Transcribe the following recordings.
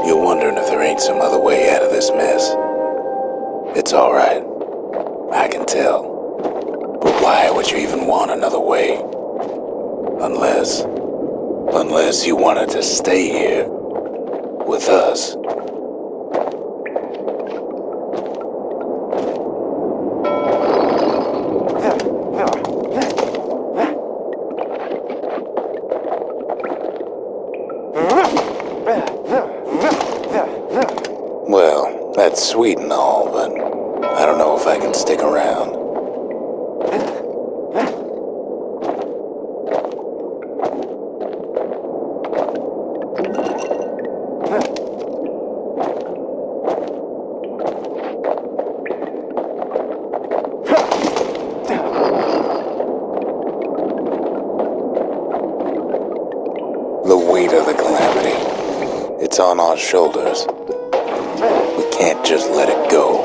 You're wondering if there ain't some other way out of this mess. It's alright. I can tell. But why would you even want another way? Unless you wanted to stay here with us. Well, that's sweet and all, but I don't know if I can stick around. The weight of the calamity, it's on our shoulders. We can't just let it go.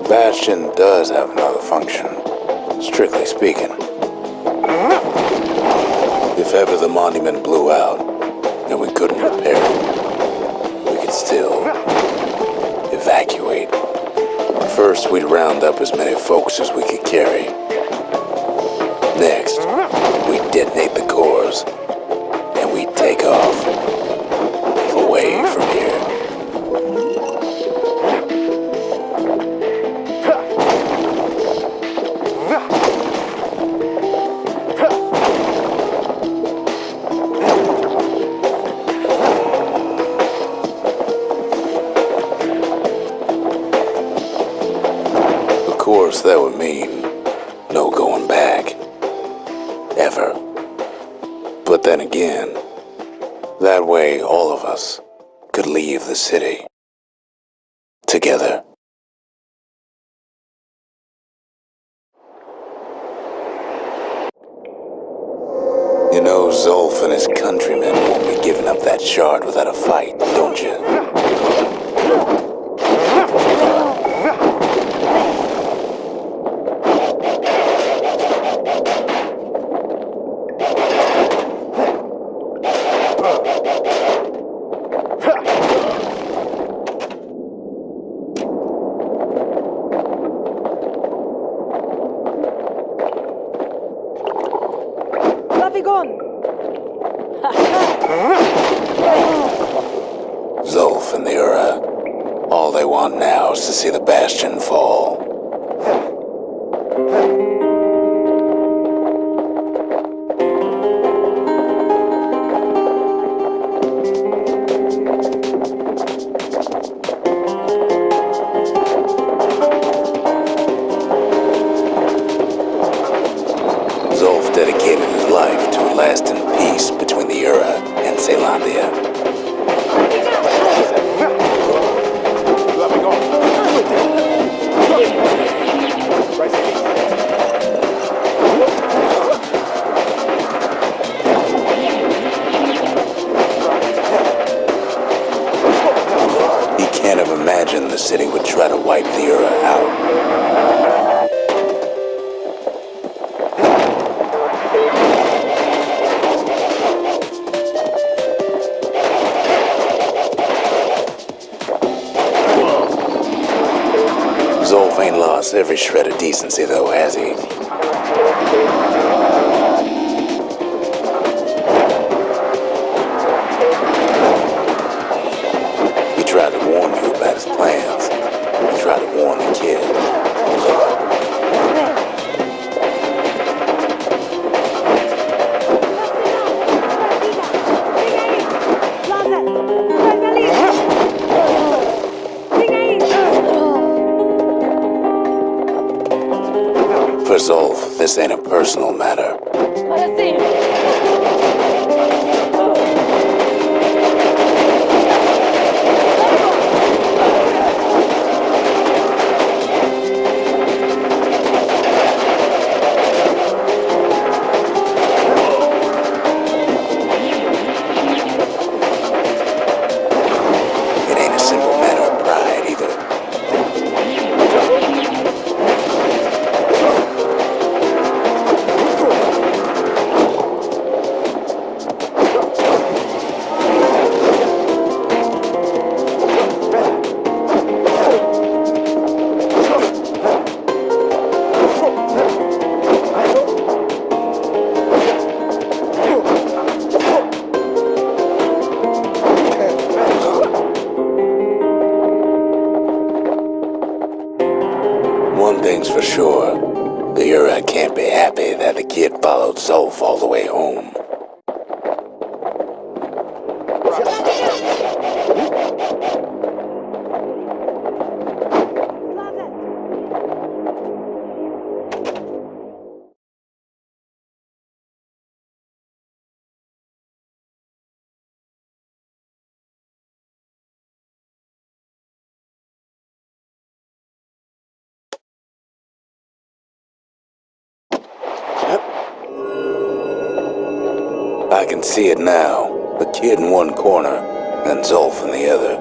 Bastion does have another function, strictly speaking. If ever the monument blew out and we couldn't repair it, we could still evacuate. First, we'd round up as many folks as we could carry. Next, we'd detonate the cores, and we'd take off, away from here. Of course, that would mean no going back. Ever. But then again, that way all of us could leave the city. Together. You know Zolf and his countrymen won't be giving up that shard without a fight, don't you? Zolf and the Ura, all they want now is to see the Bastion fall. Zolf dedicated his life to a lasting peace between the Ura and Zealandia. He can't have imagined the city would try to wipe the Ura out. Zolf ain't lost every shred of decency though, has he? He tried to warn you about his plans. He tried to warn the kid. For Zolf, this ain't a personal matter. It ain't a simple matter of pride either. for sure. The Ura can't be happy that the kid followed Zolf all the way home. I can see it now. The kid in one corner, and Zolf in the other.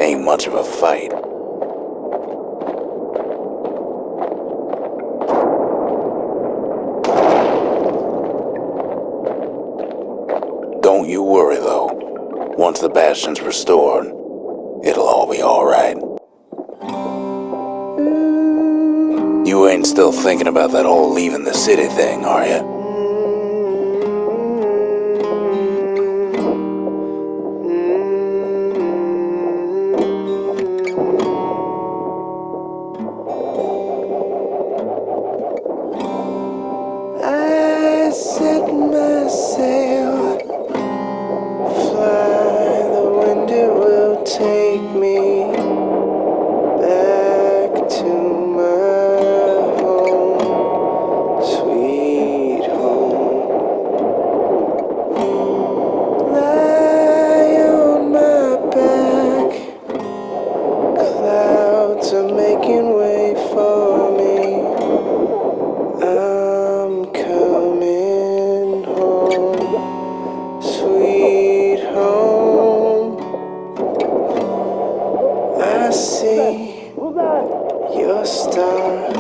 Ain't much of a fight. Don't you worry, though. Once the Bastion's restored, it'll all be alright. You ain't still thinking about that whole leaving the city thing, are you? I set my sail, fly, the wind it will take me back to my home, sweet home. Lie on my back, clouds are making way for me. I'm coming home, sweet home. I see your star,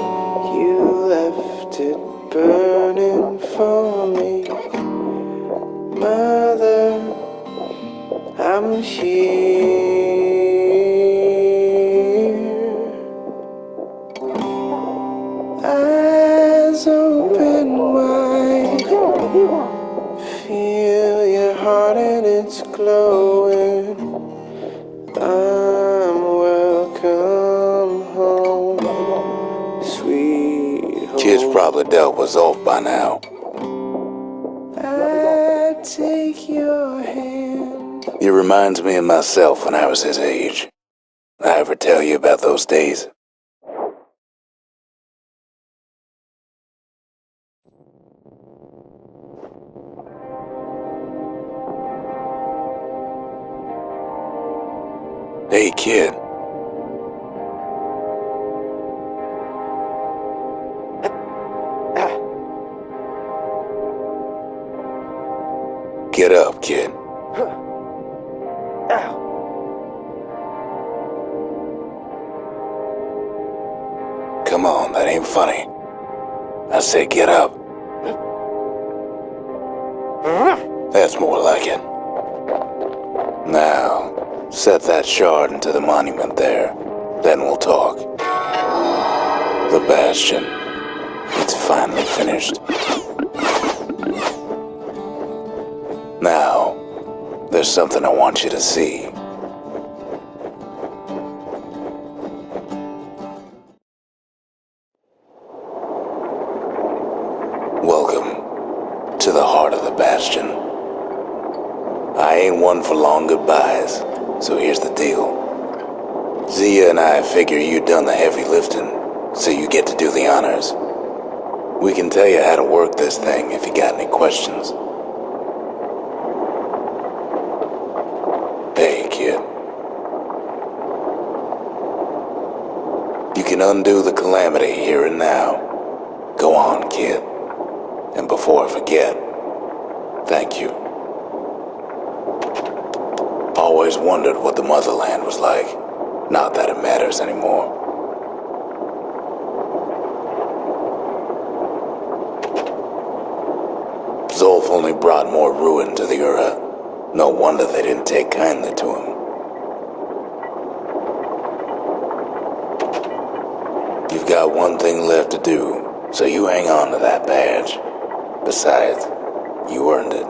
you left it burning for me. Mother, I'm here. Eyes open wide, feel your heart and it's glowing. I'm welcome home, sweet home. Kid's probably dealt with Zolf by now. I take your hand. It reminds me of myself when I was his age. I ever tell you about those days? Hey, kid. Get up, kid. Ow. Come on, that ain't funny. I say get up. That's more like it. Now, set that shard into the monument there. Then we'll talk. The Bastion. It's finally finished. Now, there's something I want you to see. Welcome to the heart of the Bastion. I ain't one for long goodbyes, so here's the deal. Zia and I figure you done the heavy lifting, so you get to do the honors. We can tell you how to work this thing if you got any questions. Hey, kid. You can undo the calamity here and now. Go on, kid. And before I forget, thank you. Always wondered what the motherland was like. Not that it matters anymore. Zolf only brought more ruin to the Ura. No wonder they didn't take kindly to him. You've got one thing left to do, so you hang on to that badge. Besides, you earned it.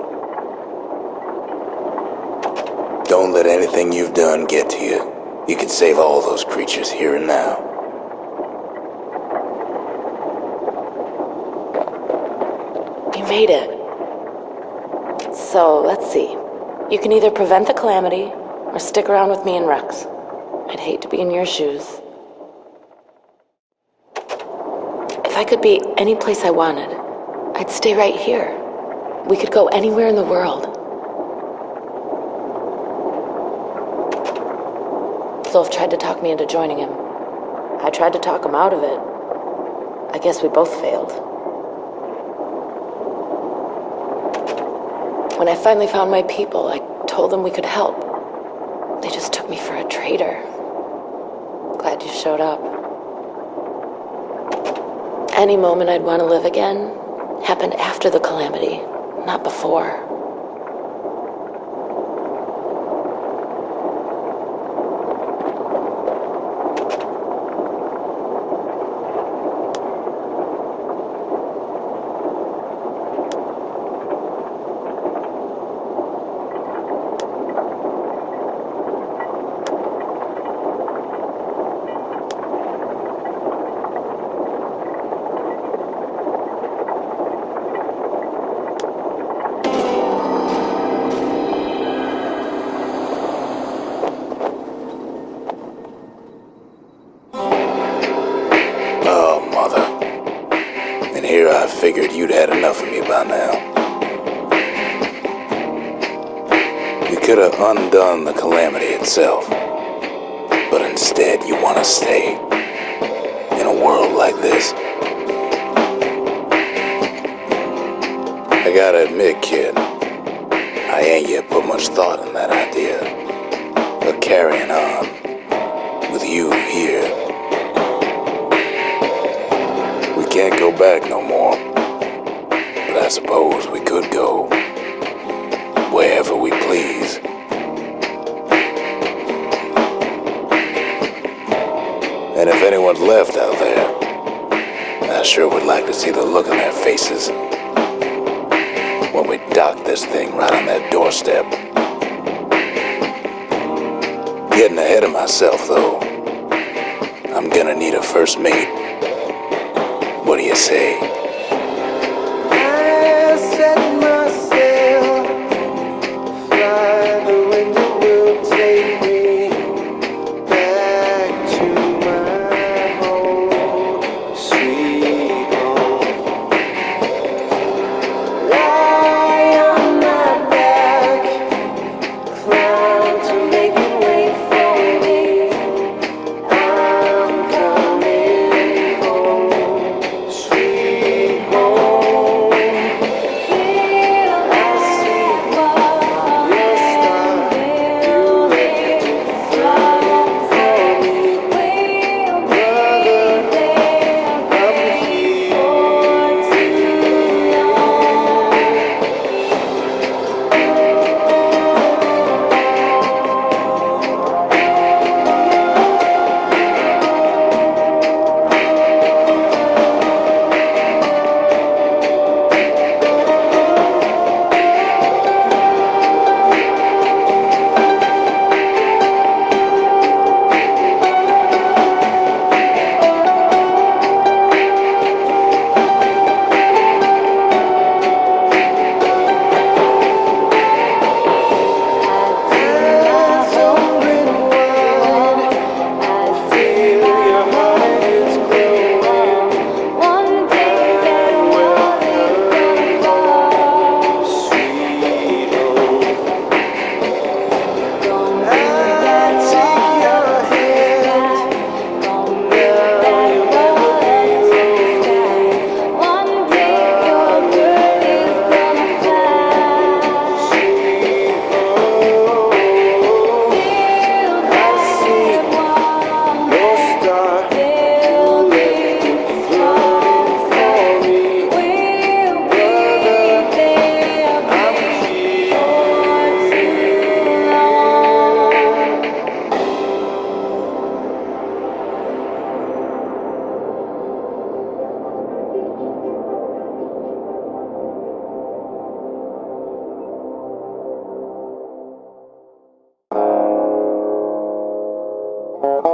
Don't let anything you've done get to you. You can save all those creatures here and now. made it. So, let's see. You can either prevent the calamity, or stick around with me and Rex. I'd hate to be in your shoes. If I could be any place I wanted, I'd stay right here. We could go anywhere in the world. Zulf tried to talk me into joining him. I tried to talk him out of it. I guess we both failed. When I finally found my people, I told them we could help. They just took me for a traitor. Glad you showed up. Any moment I'd want to live again happened after the calamity, not before. I figured you'd had enough of me by now. You could have undone the calamity itself, but instead you want to stay in a world like this. I gotta admit, kid, I ain't yet put much thought in that idea of carrying on with you here. We can't go back no more, but I suppose we could go wherever we please. And if anyone's left out there, I sure would like to see the look on their faces when we dock this thing right on their doorstep. Getting ahead of myself, though. I'm gonna need a first mate. What do you say? I set myself, fly the wind that will take me back to my home, sweet home. Lie on my back, climb to make it wait for me. I'm coming home, sweet home. I see your star, you left it flying for me. Brother, I'm here too long.